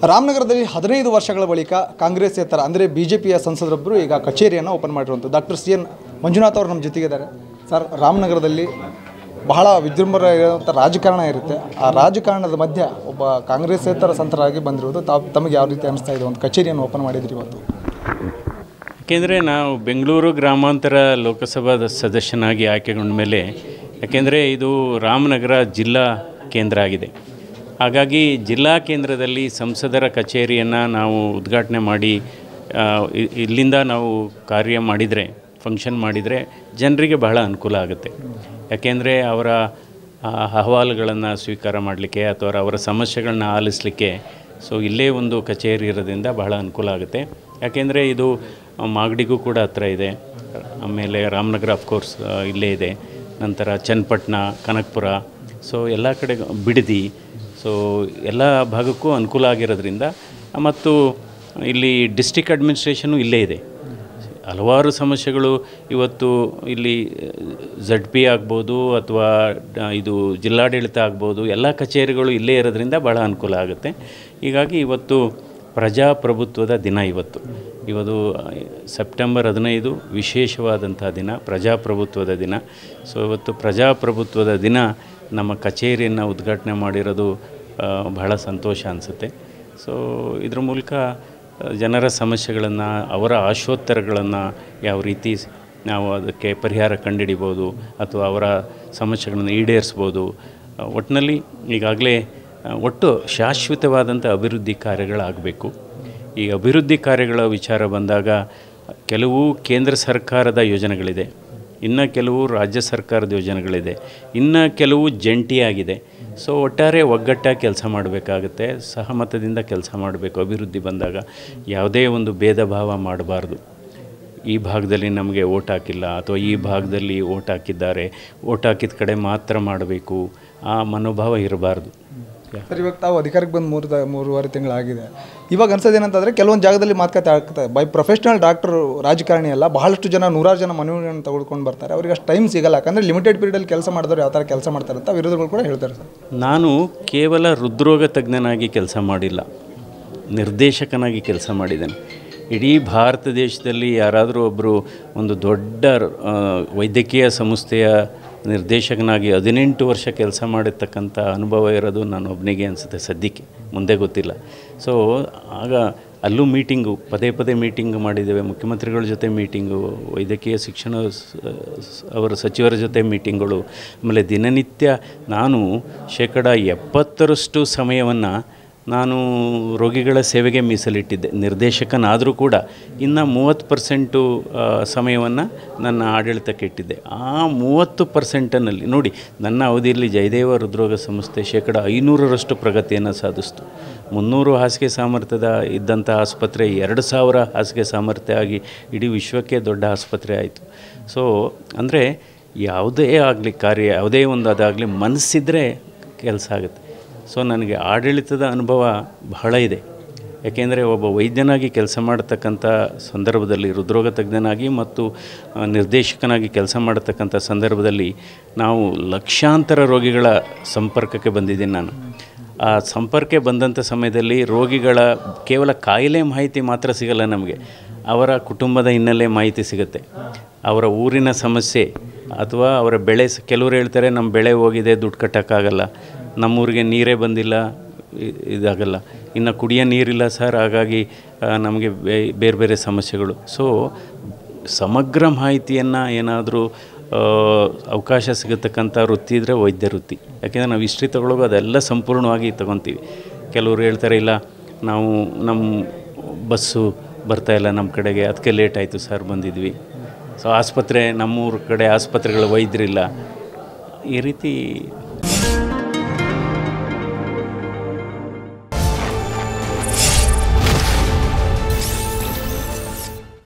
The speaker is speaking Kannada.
ರಾಮನಗರದಲ್ಲಿ 15 ವರ್ಷಗಳ ಬಳಿಕ ಕಾಂಗ್ರೆಸ್ಸೇತರ ಅಂದರೆ ಬಿಜೆಪಿಯ ಸಂಸದರೊಬ್ಬರು ಈಗ ಕಚೇರಿಯನ್ನು ಓಪನ್ ಮಾಡಿರುವಂಥದ್ದು. ಡಾಕ್ಟರ್ CN ಮಂಜುನಾಥ್ ಅವರು ನಮ್ಮ ಜೊತೆಗಿದ್ದಾರೆ. ಸರ್, ರಾಮನಗರದಲ್ಲಿ ಬಹಳ ವಿಜೃಂಭಣೆ ಇರುವಂಥ ರಾಜಕಾರಣ ಇರುತ್ತೆ. ಆ ರಾಜಕಾರಣದ ಮಧ್ಯೆ ಒಬ್ಬ ಕಾಂಗ್ರೆಸ್ಸೇತರ ಸಂಸದರಾಗಿ ಬಂದಿರುವುದು ತಮಗೆ ಯಾವ ರೀತಿ ಅನಿಸ್ತಾ ಇದೆ? ಒಂದು ಕಚೇರಿಯನ್ನು ಓಪನ್ ಮಾಡಿದ್ರಿ ಇವತ್ತು. ಯಾಕೆಂದರೆ ನಾವು ಬೆಂಗಳೂರು ಗ್ರಾಮಾಂತರ ಲೋಕಸಭಾ ಸದಸ್ಯನಾಗಿ ಆಯ್ಕೆಗೊಂಡ ಮೇಲೆ, ಯಾಕೆಂದರೆ ಇದು ರಾಮನಗರ ಜಿಲ್ಲಾ ಕೇಂದ್ರ ಆಗಿದೆ. ಹಾಗಾಗಿ ಜಿಲ್ಲಾ ಕೇಂದ್ರದಲ್ಲಿ ಸಂಸದರ ಕಚೇರಿಯನ್ನು ನಾವು ಉದ್ಘಾಟನೆ ಮಾಡಿ ಇಲ್ಲಿಂದ ನಾವು ಕಾರ್ಯ ಮಾಡಿದರೆ, ಫಂಕ್ಷನ್ ಮಾಡಿದರೆ ಜನರಿಗೆ ಬಹಳ ಅನುಕೂಲ ಆಗುತ್ತೆ. ಯಾಕೆಂದರೆ ಅವರ ಅಹವಾಲುಗಳನ್ನು ಸ್ವೀಕಾರ ಮಾಡಲಿಕ್ಕೆ ಅಥವಾ ಅವರ ಸಮಸ್ಯೆಗಳನ್ನ ಆಲಿಸಲಿಕ್ಕೆ ಇಲ್ಲೇ ಒಂದು ಕಚೇರಿ ಇರೋದ್ರಿಂದ ಬಹಳ ಅನುಕೂಲ ಆಗುತ್ತೆ. ಯಾಕೆಂದರೆ ಇದು ಮಾಗಡಿಗೂ ಕೂಡ ಹತ್ರ ಇದೆ, ಆಮೇಲೆ ರಾಮನಗರ ಅಫ್ಕೋರ್ಸ್ ಇಲ್ಲೇ ಇದೆ, ನಂತರ ಚನ್ನಪಟ್ಟಣ, ಕನಕಪುರ, ಎಲ್ಲ ಕಡೆ ಬಿಡದಿ, ಎಲ್ಲ ಭಾಗಕ್ಕೂ ಅನುಕೂಲ ಆಗಿರೋದ್ರಿಂದ, ಮತ್ತು ಇಲ್ಲಿ ಡಿಸ್ಟ್ರಿಕ್ಟ್ ಅಡ್ಮಿನಿಸ್ಟ್ರೇಷನು ಇಲ್ಲೇ ಇದೆ. ಹಲವಾರು ಸಮಸ್ಯೆಗಳು ಇವತ್ತು ಇಲ್ಲಿ ZP ಆಗ್ಬೋದು ಅಥವಾ ಇದು ಜಿಲ್ಲಾಡಳಿತ ಆಗ್ಬೋದು, ಎಲ್ಲ ಕಚೇರಿಗಳು ಇಲ್ಲೇ ಇರೋದ್ರಿಂದ ಭಾಳ ಅನುಕೂಲ ಆಗುತ್ತೆ. ಹೀಗಾಗಿ ಇವತ್ತು ಪ್ರಜಾಪ್ರಭುತ್ವದ ದಿನ. ಇವತ್ತು ಸೆಪ್ಟೆಂಬರ್ 15 ವಿಶೇಷವಾದಂಥ ದಿನ, ಪ್ರಜಾಪ್ರಭುತ್ವದ ದಿನ. ಇವತ್ತು ಪ್ರಜಾಪ್ರಭುತ್ವದ ದಿನ ನಮ್ಮ ಕಚೇರಿಯನ್ನು ಉದ್ಘಾಟನೆ ಮಾಡಿರೋದು ಬಹಳ ಸಂತೋಷ ಅನಿಸುತ್ತೆ. ಇದ್ರ ಮೂಲಕ ಜನರ ಸಮಸ್ಯೆಗಳನ್ನು, ಅವರ ಆಶೋತ್ತರಗಳನ್ನು ಯಾವ ರೀತಿ ನಾವು ಅದಕ್ಕೆ ಪರಿಹಾರ ಕಂಡುಹಿಡಿಬೋದು ಅಥವಾ ಅವರ ಸಮಸ್ಯೆಗಳನ್ನು ಈಡೇರಿಸ್ಬೋದು. ಒಟ್ಟಿನಲ್ಲಿ ಈಗಾಗಲೇ ಶಾಶ್ವತವಾದಂಥ ಅಭಿವೃದ್ಧಿ ಕಾರ್ಯಗಳಾಗಬೇಕು. ಈ ಅಭಿವೃದ್ಧಿ ಕಾರ್ಯಗಳ ವಿಚಾರ ಬಂದಾಗ ಕೆಲವು ಕೇಂದ್ರ ಸರ್ಕಾರದ ಯೋಜನೆಗಳಿದೆ, ಇನ್ನು ಕೆಲವು ರಾಜ್ಯ ಸರ್ಕಾರದ ಯೋಜನೆಗಳಿದೆ, ಇನ್ನು ಕೆಲವು ಜಂಟಿಯಾಗಿದೆ. ಒಟ್ಟಾರೆ ಒಗ್ಗಟ್ಟಾಗಿ ಕೆಲಸ ಮಾಡಬೇಕಾಗುತ್ತೆ, ಸಹಮತದಿಂದ ಕೆಲಸ ಮಾಡಬೇಕು. ಅಭಿವೃದ್ಧಿ ಬಂದಾಗ ಯಾವುದೇ ಒಂದು ಭೇದ ಭಾವ ಮಾಡಬಾರ್ದು. ಈ ಭಾಗದಲ್ಲಿ ನಮಗೆ ಓಟ್ ಹಾಕಿಲ್ಲ ಅಥವಾ ಈ ಭಾಗದಲ್ಲಿ ಓಟ್ ಹಾಕಿದ್ದಾರೆ, ಓಟ್ ಹಾಕಿದ ಕಡೆ ಮಾತ್ರ ಮಾಡಬೇಕು, ಆ ಮನೋಭಾವ ಇರಬಾರ್ದು. ಸರ್, ಇವಾಗ ತಾವು ಅಧಿಕಾರಕ್ಕೆ ಬಂದು ಮೂರುವರೆ ತಿಂಗಳಾಗಿದೆ. ಇವಾಗ ಅನ್ಸೋದು ಏನಂತಂದರೆ ಕೆಲವೊಂದು ಜಾಗದಲ್ಲಿ ಮಾತುಕತೆ ಆಗ್ತದೆ. ಬೈ ಪ್ರೊಫೆಷ್ನಲ್ ಡಾಕ್ಟರ್ ರಾಜಕಾರಣಿ ಅಲ್ಲ, ಬಹಳಷ್ಟು ಜನ 100 ಜನ ಮನವಿಯನ್ನು ತೆಗೆದುಕೊಂಡು ಬರ್ತಾರೆ. ಅವ್ರಿಗೆ ಅಷ್ಟು ಟೈಮ್ ಸಿಗಲ್ಲ. ಯಾಕಂದರೆ ಲಿಮಿಟೆಡ್ ಪೀರಿಯಡಲ್ಲಿ ಕೆಲಸ ಮಾಡಿದವರು ಯಾವ ಥರ ಕೆಲಸ ಮಾಡ್ತಾರೆ ಅಂತ ವಿರೋಧಗಳು ಕೂಡ ಹೇಳ್ತಾರೆ. ಸರ್, ನಾನು ಕೇವಲ ಹೃದ್ರೋಗ ತಜ್ಞನಾಗಿ ಕೆಲಸ ಮಾಡಿಲ್ಲ, ನಿರ್ದೇಶಕನಾಗಿ ಕೆಲಸ ಮಾಡಿದ್ದೇನೆ. ಇಡೀ ಭಾರತ ದೇಶದಲ್ಲಿ ಯಾರಾದರೂ ಒಬ್ಬರು ಒಂದು ದೊಡ್ಡ ವೈದ್ಯಕೀಯ ಸಂಸ್ಥೆಯ ನಿರ್ದೇಶಕನಾಗಿ 18 ವರ್ಷ ಕೆಲಸ ಮಾಡಿರ್ತಕ್ಕಂಥ ಅನುಭವ ಇರೋದು ನಾನು ಒಬ್ಬನಿಗೆ ಅನಿಸುತ್ತೆ ಸದ್ಯಕ್ಕೆ, ಮುಂದೆ ಗೊತ್ತಿಲ್ಲ. ಆಗ ಅಲ್ಲೂ ಮೀಟಿಂಗು, ಪದೇ ಮೀಟಿಂಗ್ ಮಾಡಿದ್ದೇವೆ. ಮುಖ್ಯಮಂತ್ರಿಗಳ ಜೊತೆ ಮೀಟಿಂಗು, ವೈದ್ಯಕೀಯ ಶಿಕ್ಷಣ ಅವರ ಸಚಿವರ ಜೊತೆ ಮೀಟಿಂಗ್ಗಳು. ಆಮೇಲೆ ದಿನನಿತ್ಯ ನಾನು 70% ಸಮಯವನ್ನು ನಾನು ರೋಗಿಗಳ ಸೇವೆಗೆ ಮೀಸಲಿಟ್ಟಿದ್ದೆ, ನಿರ್ದೇಶಕನಾದರೂ ಕೂಡ. ಇನ್ನು 30% ಸಮಯವನ್ನು ನನ್ನ ಆಡಳಿತಕ್ಕೆ ಇಟ್ಟಿದ್ದೆ. ಆ 30%ನಲ್ಲಿ ನೋಡಿ, ನನ್ನ ಅವಧಿಯಲ್ಲಿ ಜಯದೇವ ಹೃದ್ರೋಗ ಸಂಸ್ಥೆ 500% ಪ್ರಗತಿಯನ್ನು ಸಾಧಿಸ್ತು. 300 ಹಾಸಿಗೆ ಸಾಮರ್ಥ್ಯದ ಇದ್ದಂಥ ಆಸ್ಪತ್ರೆ 2000 ಹಾಸಿಗೆ ಸಾಮರ್ಥ್ಯ ಆಗಿ ಇಡೀ ವಿಶ್ವಕ್ಕೆ ದೊಡ್ಡ ಆಸ್ಪತ್ರೆ ಆಯಿತು. ಅಂದರೆ ಯಾವುದೇ ಆಗಲಿ ಕಾರ್ಯ, ಯಾವುದೇ ಒಂದು ಅದಾಗಲಿ, ಮನಸ್ಸಿದ್ರೆ ಕೆಲಸ ಆಗುತ್ತೆ. ನನಗೆ ಆಡಳಿತದ ಅನುಭವ ಬಹಳ ಇದೆ. ಯಾಕೆಂದರೆ ಒಬ್ಬ ವೈದ್ಯನಾಗಿ ಕೆಲಸ ಮಾಡತಕ್ಕಂಥ ಸಂದರ್ಭದಲ್ಲಿ, ಹೃದ್ರೋಗ ತಜ್ಞನಾಗಿ ಮತ್ತು ನಿರ್ದೇಶಕನಾಗಿ ಕೆಲಸ ಮಾಡತಕ್ಕಂಥ ಸಂದರ್ಭದಲ್ಲಿ ನಾವು ಲಕ್ಷಾಂತರ ರೋಗಿಗಳ ಸಂಪರ್ಕಕ್ಕೆ ಬಂದಿದ್ದೀನಿ ನಾನು. ಆ ಸಂಪರ್ಕ ಬಂದಂಥ ಸಮಯದಲ್ಲಿ ರೋಗಿಗಳ ಕೇವಲ ಕಾಯಿಲೆ ಮಾಹಿತಿ ಮಾತ್ರ ಸಿಗಲ್ಲ ನಮಗೆ, ಅವರ ಕುಟುಂಬದ ಹಿನ್ನೆಲೆ ಮಾಹಿತಿ ಸಿಗುತ್ತೆ, ಅವರ ಊರಿನ ಸಮಸ್ಯೆ ಅಥವಾ ಅವರ ಬೆಳೆ. ಕೆಲವರು ಹೇಳ್ತಾರೆ ನಮ್ಮ ಬೆಳೆ ಹೋಗಿದೆ, ದುಡ್ಡು ಕಟ್ಟೋಕ್ಕಾಗಲ್ಲ, ನಮ್ಮೂರಿಗೆ ನೀರೇ ಬಂದಿಲ್ಲ, ಇದಾಗಲ್ಲ, ಇನ್ನು ಕುಡಿಯೋ ನೀರಿಲ್ಲ ಸರ್, ಹಾಗಾಗಿ ನಮಗೆ ಬೇರೆ ಸಮಸ್ಯೆಗಳು. ಸಮಗ್ರ ಮಾಹಿತಿಯನ್ನು ಏನಾದರೂ ಅವಕಾಶ ಸಿಗತಕ್ಕಂಥ ವೃತ್ತಿ ಇದ್ದರೆ ವೈದ್ಯ ವೃತ್ತಿ. ಯಾಕೆಂದರೆ ನಾವು ಹಿಸ್ಟ್ರಿ ತೊಗೊಳೋದು ಅದೆಲ್ಲ ಸಂಪೂರ್ಣವಾಗಿ ತೊಗೊತೀವಿ. ಕೆಲವರು ಹೇಳ್ತಾರೆ ಇಲ್ಲ, ನಾವು ನಮ್ಮ ಬಸ್ಸು ಬರ್ತಾಯಿಲ್ಲ ನಮ್ಮ ಕಡೆಗೆ, ಅದಕ್ಕೆ ಲೇಟ್ ಆಯಿತು ಸರ್, ಬಂದಿದ್ವಿ. ಆಸ್ಪತ್ರೆ, ನಮ್ಮೂರ ಕಡೆ ಆಸ್ಪತ್ರೆಗಳ ವೈದ್ಯರಿಲ್ಲ, ಈ ರೀತಿ